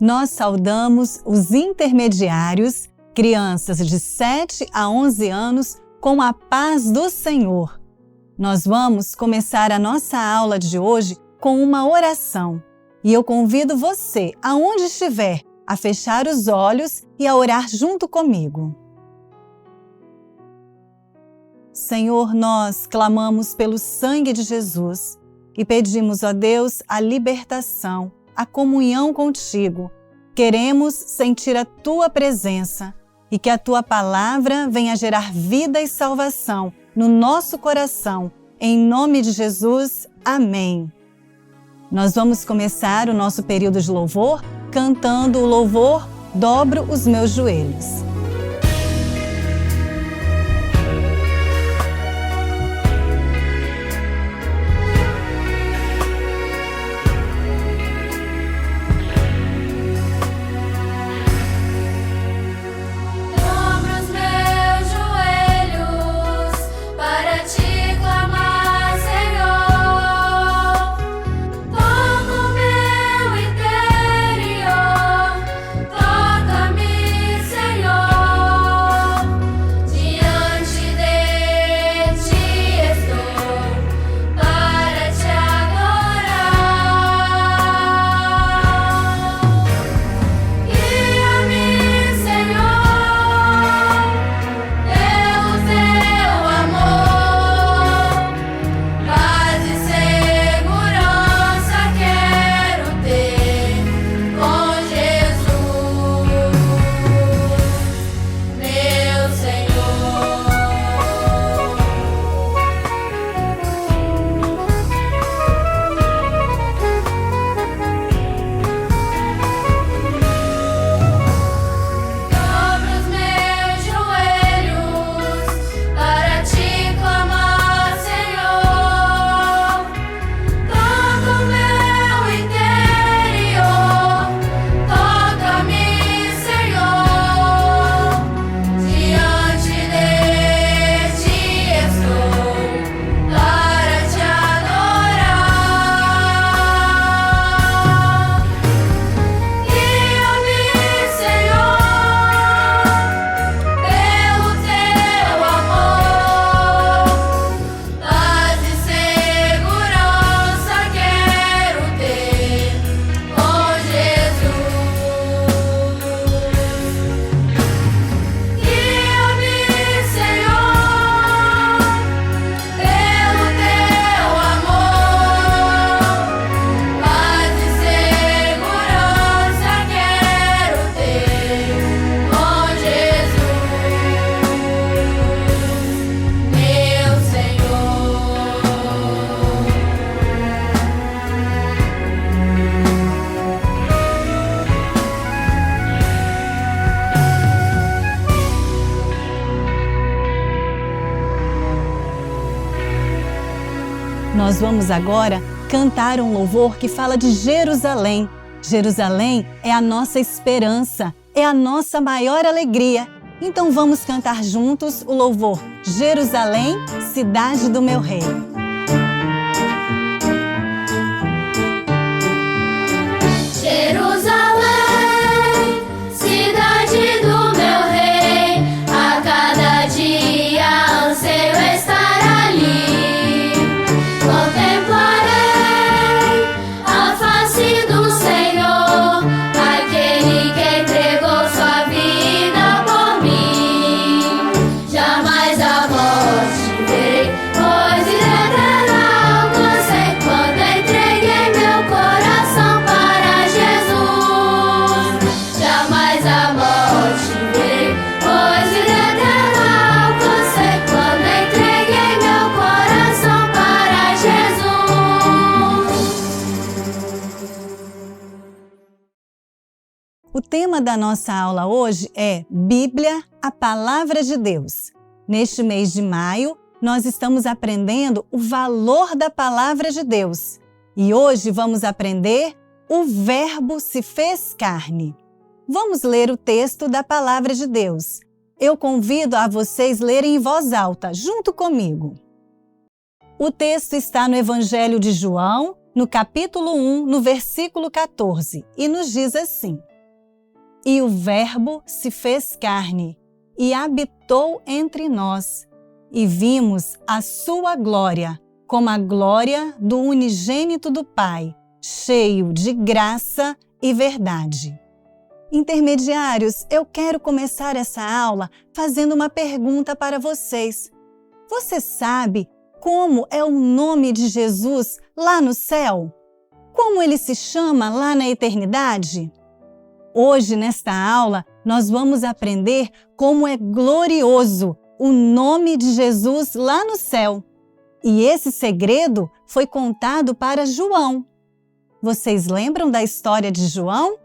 nós saudamos os intermediários, crianças de 7 a 11 anos, com a paz do Senhor. Nós vamos começar a nossa aula de hoje com uma oração. E eu convido você, aonde estiver, a fechar os olhos e a orar junto comigo. Senhor, nós clamamos pelo sangue de Jesus e pedimos, ó Deus, a libertação, a comunhão contigo. Queremos sentir a Tua presença e que a Tua palavra venha gerar vida e salvação no nosso coração. Em nome de Jesus, amém. Nós vamos começar o nosso período de louvor cantando o louvor Dobro os Meus Joelhos. Nós vamos agora cantar um louvor que fala de Jerusalém. Jerusalém é a nossa esperança, é a nossa maior alegria. Então vamos cantar juntos o louvor Jerusalém, cidade do meu rei. O tema da nossa aula hoje é Bíblia, a Palavra de Deus. Neste mês de maio, nós estamos aprendendo o valor da Palavra de Deus. E hoje vamos aprender o Verbo se fez carne. Vamos ler o texto da Palavra de Deus. Eu convido a vocês lerem em voz alta, junto comigo. O texto está no Evangelho de João, no capítulo 1, no versículo 14, e nos diz assim: E o Verbo se fez carne e habitou entre nós, e vimos a sua glória, como a glória do unigênito do Pai, cheio de graça e verdade. Intermediários, eu quero começar essa aula fazendo uma pergunta para vocês. Você sabe como é o nome de Jesus lá no céu? Como ele se chama lá na eternidade? Hoje, nesta aula, nós vamos aprender como é glorioso o nome de Jesus lá no céu. E esse segredo foi contado para João. Vocês lembram da história de João?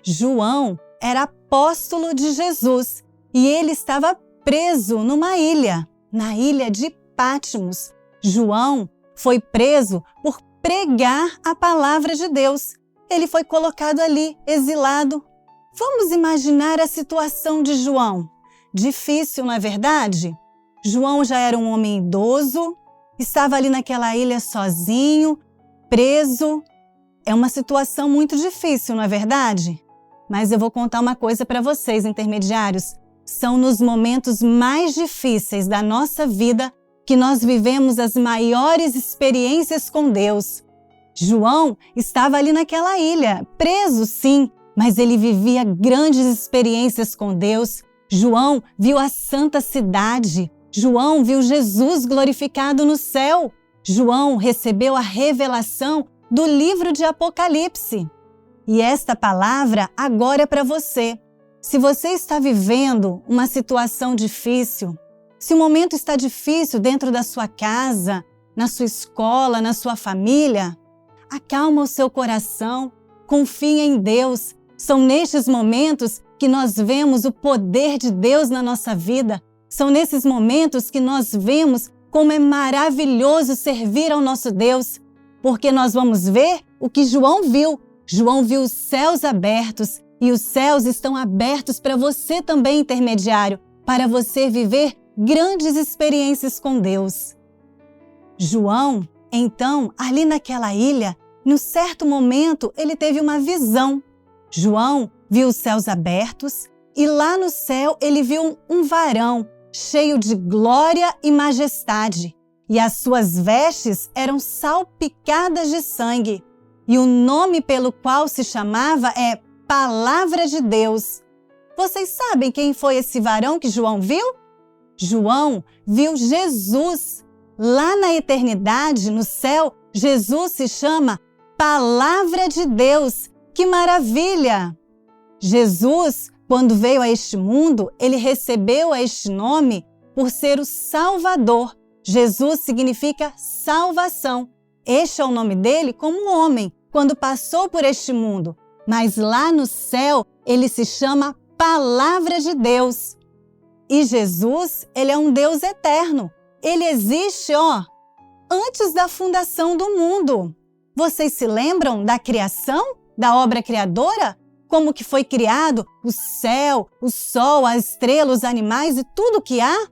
João era apóstolo de Jesus e ele estava preso numa ilha, na ilha de Patmos. João foi preso por pregar a palavra de Deus. Ele foi colocado ali, exilado. Vamos imaginar a situação de João. Difícil, não é verdade? João já era um homem idoso, estava ali naquela ilha sozinho, preso. É uma situação muito difícil, não é verdade? Mas eu vou contar uma coisa para vocês, intermediários. São nos momentos mais difíceis da nossa vida que nós vivemos as maiores experiências com Deus. João estava ali naquela ilha, preso sim, mas ele vivia grandes experiências com Deus. João viu a santa cidade. João viu Jesus glorificado no céu. João recebeu a revelação do livro de Apocalipse. E esta palavra agora é para você. Se você está vivendo uma situação difícil, se o momento está difícil dentro da sua casa, na sua escola, na sua família, acalma o seu coração, confie em Deus. São nestes momentos que nós vemos o poder de Deus na nossa vida. São nesses momentos que nós vemos como é maravilhoso servir ao nosso Deus, porque nós vamos ver o que João viu. João viu os céus abertos e os céus estão abertos para você também, intermediário, para você viver grandes experiências com Deus. João, então, ali naquela ilha, num certo momento, ele teve uma visão. João viu os céus abertos e lá no céu ele viu um varão cheio de glória e majestade, e as suas vestes eram salpicadas de sangue. E o nome pelo qual se chamava é Palavra de Deus. Vocês sabem quem foi esse varão que João viu? João viu Jesus. Lá na eternidade, no céu, Jesus se chama Palavra de Deus. Que maravilha! Jesus, quando veio a este mundo, ele recebeu este nome por ser o Salvador. Jesus significa salvação. Este é o nome dele como homem, quando passou por este mundo. Mas lá no céu, ele se chama Palavra de Deus. E Jesus, ele é um Deus eterno. Ele existe, antes da fundação do mundo. Vocês se lembram da criação, da obra criadora? Como que foi criado o céu, o sol, as estrelas, os animais e tudo que há?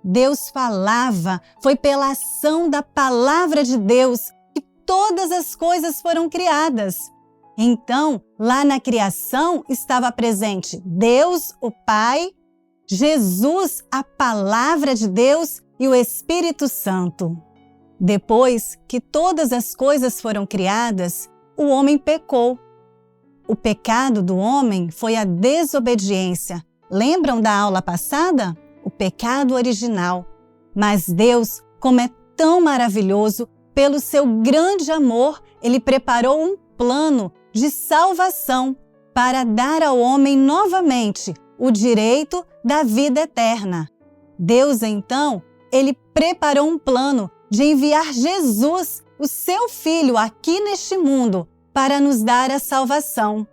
Deus falava, foi pela ação da palavra de Deus que todas as coisas foram criadas. Então, lá na criação estava presente Deus, o Pai, Jesus, a palavra de Deus e o Espírito Santo. Depois que todas as coisas foram criadas, o homem pecou. O pecado do homem foi a desobediência. Lembram da aula passada? O pecado original. Mas Deus, como é tão maravilhoso, pelo seu grande amor, Ele preparou um plano de salvação para dar ao homem novamente o direito da vida eterna. Deus, então, Ele preparou um plano de enviar Jesus, o seu Filho, aqui neste mundo, para nos dar a salvação.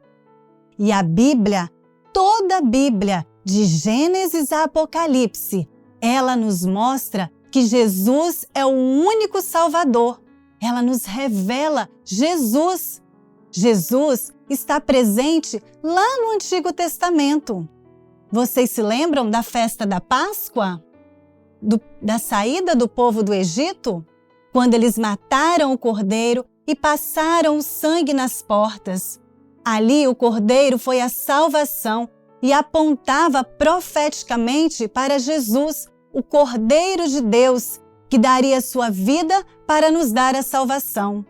E a Bíblia, toda a Bíblia, de Gênesis a Apocalipse, ela nos mostra que Jesus é o único Salvador. Ela nos revela Jesus. Jesus está presente lá no Antigo Testamento. Vocês se lembram da festa da Páscoa? Da saída do povo do Egito? Quando eles mataram o cordeiro e passaram o sangue nas portas. Ali o Cordeiro foi a salvação e apontava profeticamente para Jesus, o Cordeiro de Deus, que daria sua vida para nos dar a salvação.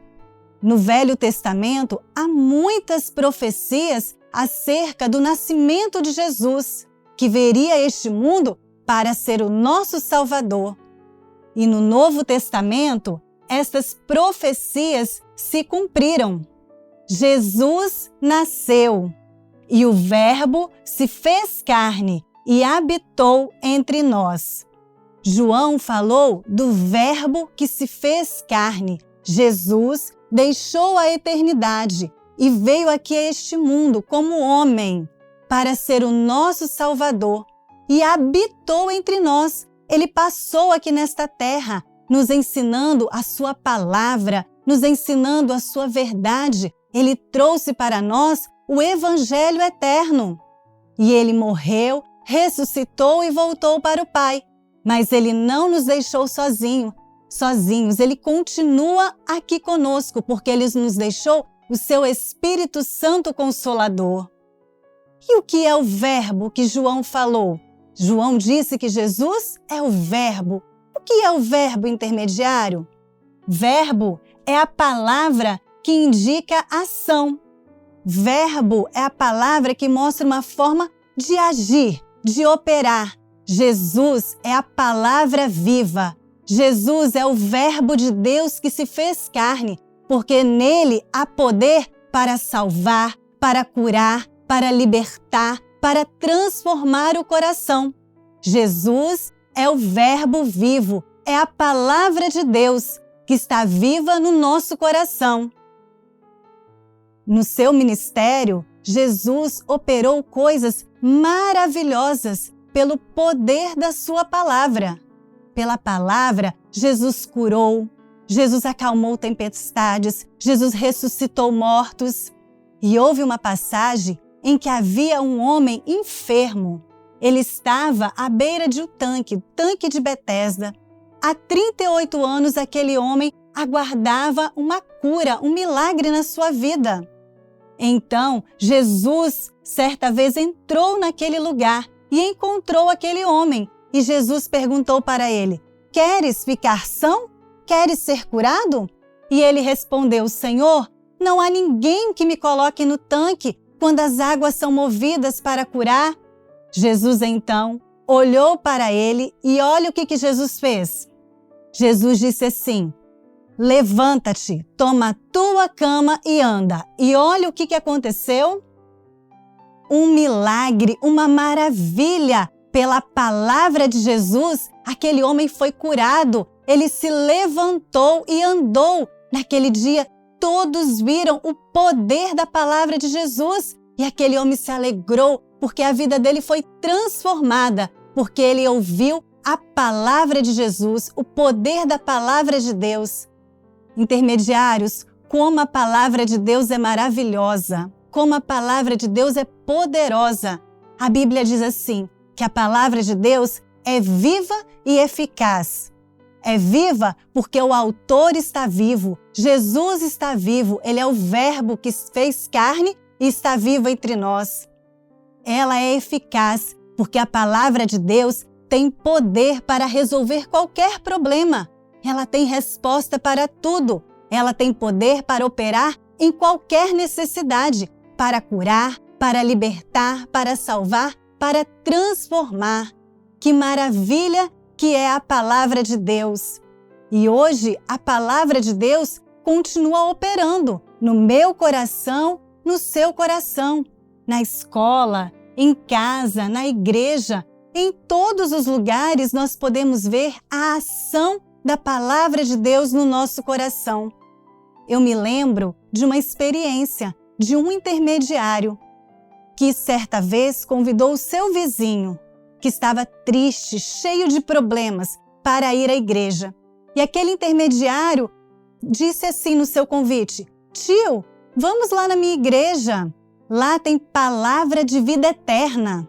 No Velho Testamento, há muitas profecias acerca do nascimento de Jesus, que veria este mundo para ser o nosso Salvador. E no Novo Testamento, estas profecias se cumpriram. Jesus nasceu, e o Verbo se fez carne e habitou entre nós. João falou do Verbo que se fez carne. Jesus deixou a eternidade e veio aqui a este mundo como homem para ser o nosso Salvador e habitou entre nós. Ele passou aqui nesta terra, nos ensinando a sua palavra, nos ensinando a sua verdade. Ele trouxe para nós o Evangelho eterno. E ele morreu, ressuscitou e voltou para o Pai. Mas ele não nos deixou sozinhos. Ele continua aqui conosco, porque ele nos deixou o seu Espírito Santo Consolador. E o que é o Verbo que João falou? João disse que Jesus é o Verbo. O que é o verbo intermediário? Verbo é a palavra que indica ação. Verbo é a palavra que mostra uma forma de agir, de operar. Jesus é a palavra viva. Jesus é o Verbo de Deus que se fez carne, porque nele há poder para salvar, para curar, para libertar, para transformar o coração. Jesus é o Verbo vivo, é a palavra de Deus que está viva no nosso coração. No seu ministério, Jesus operou coisas maravilhosas pelo poder da sua palavra. Pela palavra, Jesus curou, Jesus acalmou tempestades, Jesus ressuscitou mortos. E houve uma passagem em que havia um homem enfermo. Ele estava à beira de um tanque, o tanque de Betesda. Há 38 anos aquele homem aguardava uma cura, um milagre na sua vida. Então, Jesus, certa vez, entrou naquele lugar e encontrou aquele homem. E Jesus perguntou para ele: "Queres ficar são? Queres ser curado?" E ele respondeu: "Senhor, não há ninguém que me coloque no tanque quando as águas são movidas para curar." Jesus, então, olhou para ele e olha o que Jesus fez. Jesus disse assim: "Levanta-te, toma a tua cama e anda." E olha o que aconteceu. Um milagre, uma maravilha. Pela palavra de Jesus, aquele homem foi curado. Ele se levantou e andou. Naquele dia, todos viram o poder da palavra de Jesus. E aquele homem se alegrou, porque a vida dele foi transformada, porque ele ouviu a palavra de Jesus, o poder da palavra de Deus. Intermediários, como a palavra de Deus é maravilhosa, como a palavra de Deus é poderosa. A Bíblia diz assim, que a palavra de Deus é viva e eficaz. É viva porque o autor está vivo, Jesus está vivo, ele é o Verbo que fez carne e está vivo entre nós. Ela é eficaz porque a palavra de Deus tem poder para resolver qualquer problema. Ela tem resposta para tudo. Ela tem poder para operar em qualquer necessidade, para curar, para libertar, para salvar, para transformar. Que maravilha que é a palavra de Deus! E hoje a palavra de Deus continua operando no meu coração, no seu coração, na escola, em casa, na igreja, em todos os lugares nós podemos ver a ação da palavra de Deus no nosso coração. Eu me lembro de uma experiência de um intermediário que certa vez convidou o seu vizinho, que estava triste, cheio de problemas, para ir à igreja. E aquele intermediário disse assim no seu convite: "Tio, vamos lá na minha igreja. Lá tem palavra de vida eterna."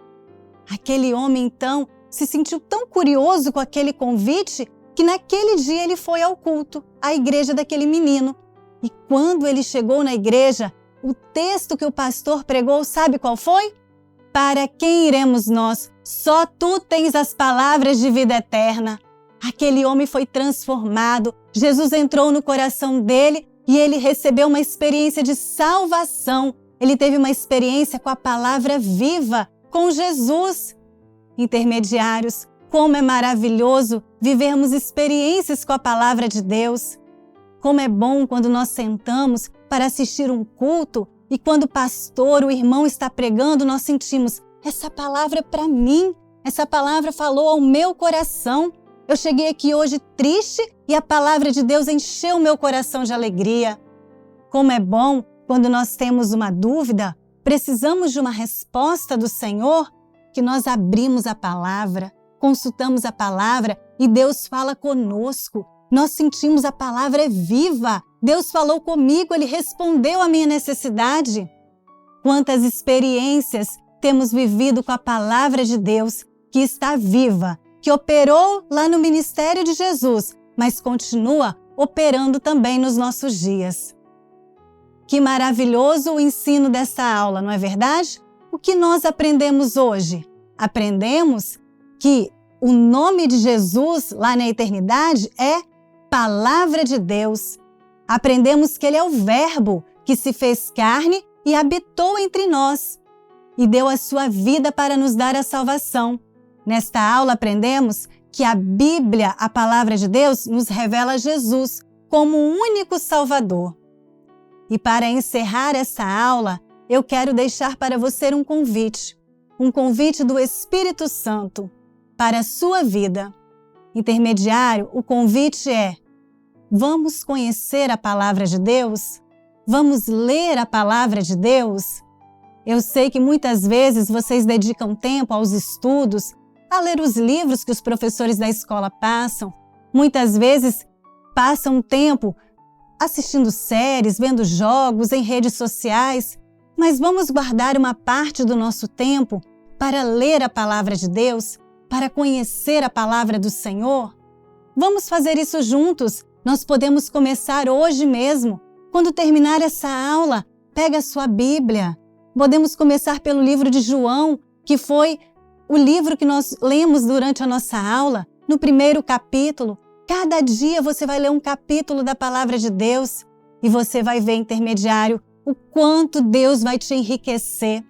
Aquele homem, então, se sentiu tão curioso com aquele convite que naquele dia ele foi ao culto, à igreja daquele menino. E quando ele chegou na igreja, o texto que o pastor pregou, sabe qual foi? Para quem iremos nós? Só tu tens as palavras de vida eterna. Aquele homem foi transformado, Jesus entrou no coração dele e ele recebeu uma experiência de salvação. Ele teve uma experiência com a palavra viva, com Jesus. Intermediários, como é maravilhoso vivermos experiências com a palavra de Deus. Como é bom quando nós sentamos para assistir um culto e quando o pastor, o irmão está pregando, nós sentimos, essa palavra é para mim, essa palavra falou ao meu coração. Eu cheguei aqui hoje triste e a palavra de Deus encheu o meu coração de alegria. Como é bom quando nós temos uma dúvida, precisamos de uma resposta do Senhor, que nós abrimos a palavra, consultamos a palavra e Deus fala conosco. Nós sentimos a palavra é viva. Deus falou comigo, Ele respondeu à minha necessidade. Quantas experiências temos vivido com a palavra de Deus, que está viva, que operou lá no ministério de Jesus, mas continua operando também nos nossos dias. Que maravilhoso o ensino dessa aula, não é verdade? O que nós aprendemos hoje? Aprendemos que o nome de Jesus lá na eternidade é Palavra de Deus. Aprendemos que Ele é o Verbo que se fez carne e habitou entre nós e deu a sua vida para nos dar a salvação. Nesta aula aprendemos que a Bíblia, a Palavra de Deus, nos revela Jesus como o único Salvador. E para encerrar essa aula, eu quero deixar para você um convite do Espírito Santo para a sua vida. Intermediário, o convite é: vamos conhecer a Palavra de Deus? Vamos ler a Palavra de Deus? Eu sei que muitas vezes vocês dedicam tempo aos estudos, a ler os livros que os professores da escola passam. Muitas vezes passam tempo assistindo séries, vendo jogos em redes sociais. Mas vamos guardar uma parte do nosso tempo para ler a Palavra de Deus, para conhecer a Palavra do Senhor? Vamos fazer isso juntos. Nós podemos começar hoje mesmo. Quando terminar essa aula, pega a sua Bíblia. Podemos começar pelo livro de João, que foi o livro que nós lemos durante a nossa aula, no primeiro capítulo. Cada dia você vai ler um capítulo da Palavra de Deus e você vai ver, intermediário, o quanto Deus vai te enriquecer,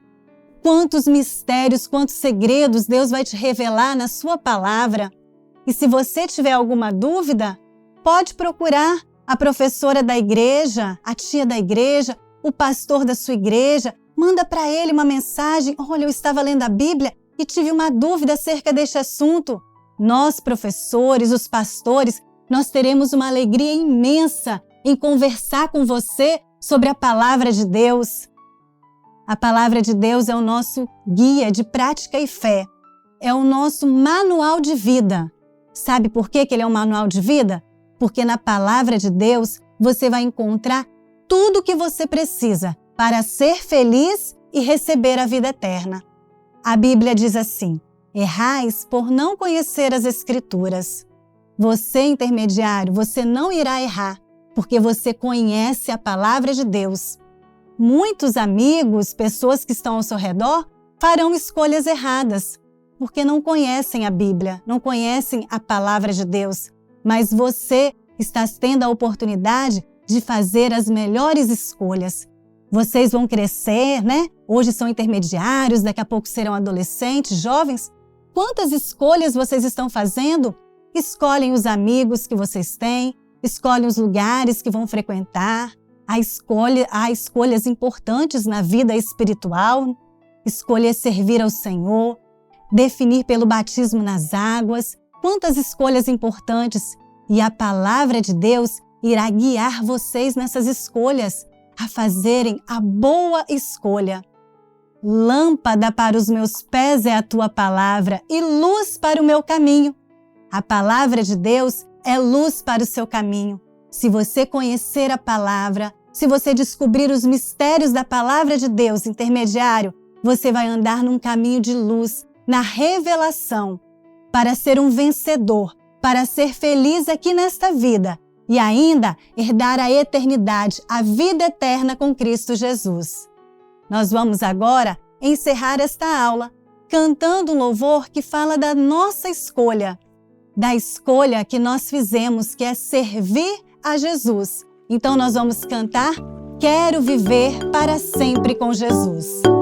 quantos mistérios, quantos segredos Deus vai te revelar na sua palavra. E se você tiver alguma dúvida, pode procurar a professora da igreja, a tia da igreja, o pastor da sua igreja. Manda para ele uma mensagem: olha, eu estava lendo a Bíblia e tive uma dúvida acerca deste assunto. Nós, professores, os pastores, nós teremos uma alegria imensa em conversar com você sobre a Palavra de Deus. A Palavra de Deus é o nosso guia de prática e fé. É o nosso manual de vida. Sabe por que ele é um manual de vida? Porque na Palavra de Deus você vai encontrar tudo o que você precisa para ser feliz e receber a vida eterna. A Bíblia diz assim: errais por não conhecer as Escrituras. Você, intermediário, você não irá errar, porque você conhece a Palavra de Deus. Muitos amigos, pessoas que estão ao seu redor, farão escolhas erradas, porque não conhecem a Bíblia, não conhecem a Palavra de Deus. Mas você está tendo a oportunidade de fazer as melhores escolhas. Vocês vão crescer, né? Hoje são intermediários, daqui a pouco serão adolescentes, jovens. Quantas escolhas vocês estão fazendo? Escolhem os amigos que vocês têm, escolhem os lugares que vão frequentar. Há escolhas importantes na vida espiritual. Escolher servir ao Senhor, definir pelo batismo nas águas. Quantas escolhas importantes! E a Palavra de Deus irá guiar vocês nessas escolhas, a fazerem a boa escolha. Lâmpada para os meus pés é a tua palavra e luz para o meu caminho. A palavra de Deus é luz para o seu caminho. Se você conhecer a palavra, se você descobrir os mistérios da palavra de Deus, intermediário, você vai andar num caminho de luz, na revelação, para ser um vencedor, para ser feliz aqui nesta vida e ainda herdar a eternidade, a vida eterna com Cristo Jesus. Nós vamos agora encerrar esta aula cantando um louvor que fala da nossa escolha, da escolha que nós fizemos, que é servir a Jesus. Então nós vamos cantar Quero Viver para Sempre com Jesus.